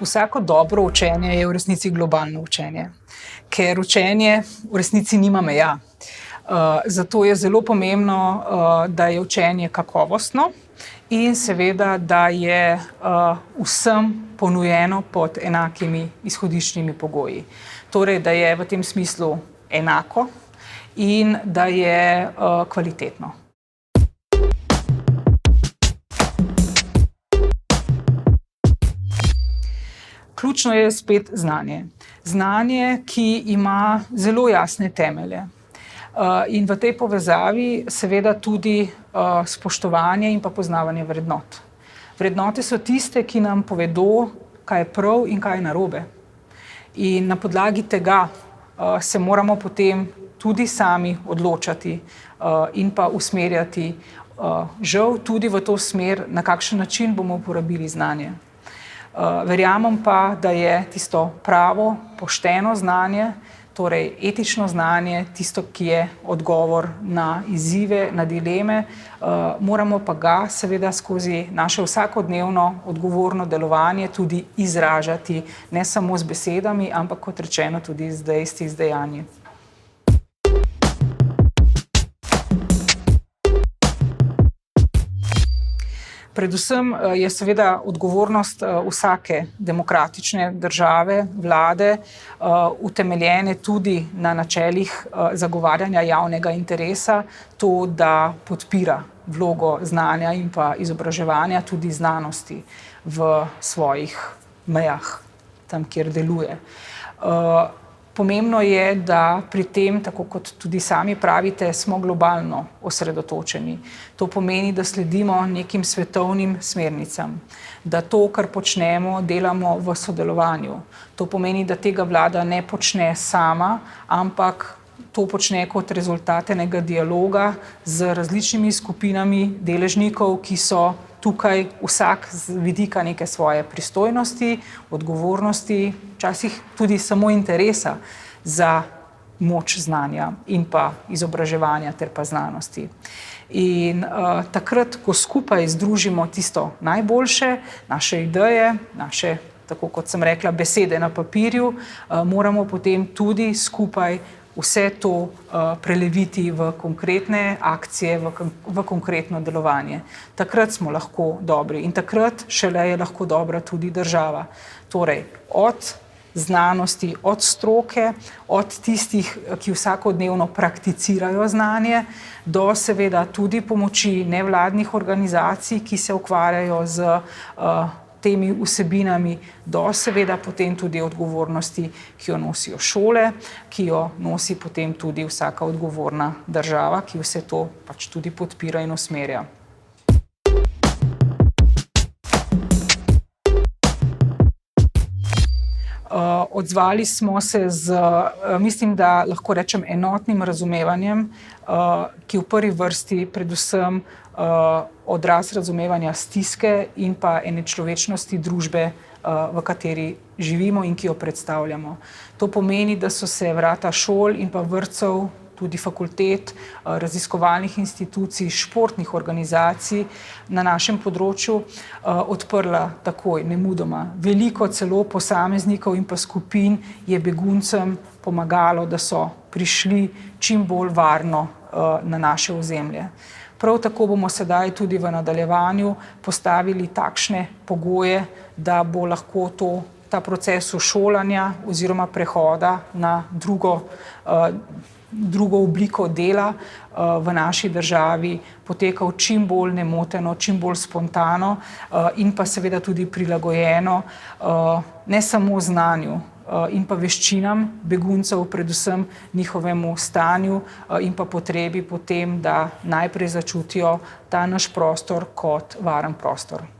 Vsako dobro učenje je v resnici globalno učenje, ker učenje v resnici nima meja. Zato je zelo pomembno, da je učenje kakovostno in seveda, da je vsem ponujeno pod enakimi izhodiščnimi pogoji. Torej, da je v tem smislu enako in da je kvalitetno. Ključno je spet znanje. Znanje, ki ima zelo jasne temelje. In v tej povezavi seveda tudi spoštovanje in pa poznavanje vrednot. Vrednote so tiste, ki nam povedo, kaj je prav in kaj je narobe. In na podlagi tega se moramo potem tudi sami odločati in pa usmerjati, žal tudi v to smer, na kakšen način bomo uporabili znanje. Verjamem pa, da je tisto pravo, pošteno znanje, torej etično znanje, tisto, ki je odgovor na izzive, na dileme, moramo pa ga seveda skozi naše vsakodnevno odgovorno delovanje tudi izražati, ne samo z besedami, ampak kot rečeno tudi z dejstvi, z dejanji. Predvsem je seveda odgovornost vsake demokratične države, vlade, utemeljene tudi na načelih zagovarjanja javnega interesa, to, da podpira vlogo znanja in pa izobraževanja, tudi znanosti v svojih mejah, tam, kjer deluje. Pomembno je, da pri tem, tako kot tudi sami pravite, smo globalno osredotočeni. To pomeni, da sledimo nekim svetovnim smernicam, da to, kar počnemo, delamo v sodelovanju. To pomeni, da tega vlada ne počne sama, ampak to počne kot rezultat enega dialoga z različnimi skupinami deležnikov, ki so tukaj vsak z vidika neke svoje pristojnosti, odgovornosti, včasih tudi samo interesa za moč znanja in pa izobraževanja ter pa znanosti. In takrat, ko skupaj združimo tisto najboljše, naše ideje, naše, tako kot sem rekla, besede na papirju, moramo potem tudi skupaj vse to preleviti v konkretne akcije, v konkretno delovanje. Takrat smo lahko dobri in takrat šele je lahko dobra tudi država. Torej, od znanosti, od stroke, od tistih, ki vsakodnevno prakticirajo znanje, do seveda tudi pomoči nevladnih organizacij, ki se ukvarjajo z temi vsebinami, do seveda potem tudi odgovornosti, ki jo nosijo šole, ki jo nosi potem tudi vsaka odgovorna država, ki vse to pač tudi podpira in usmerja. Odzvali smo se z, mislim, da lahko rečem, enotnim razumevanjem, ki v prvi vrsti predvsem odraz razumevanja stiske in pa ene človečnosti družbe, v kateri živimo in ki jo predstavljamo. To pomeni, da so se vrata šol in pa vrtcev, tudi fakultet, raziskovalnih institucij, športnih organizacij na našem področju odprla takoj, nemudoma. Veliko celo posameznikov in pa skupin je beguncem pomagalo, da so prišli čim bolj varno na naše ozemlje. Prav tako bomo sedaj tudi v nadaljevanju postavili takšne pogoje, da bo lahko ta proces šolanja oziroma prehoda na drugo obliko dela v naši državi potekal čim bolj nemoteno, čim bolj spontano in pa seveda tudi prilagojeno ne samo znanju in pa veščinam beguncev, predvsem njihovemu stanju in pa potrebi po tem, da najprej začutijo ta naš prostor kot varen prostor.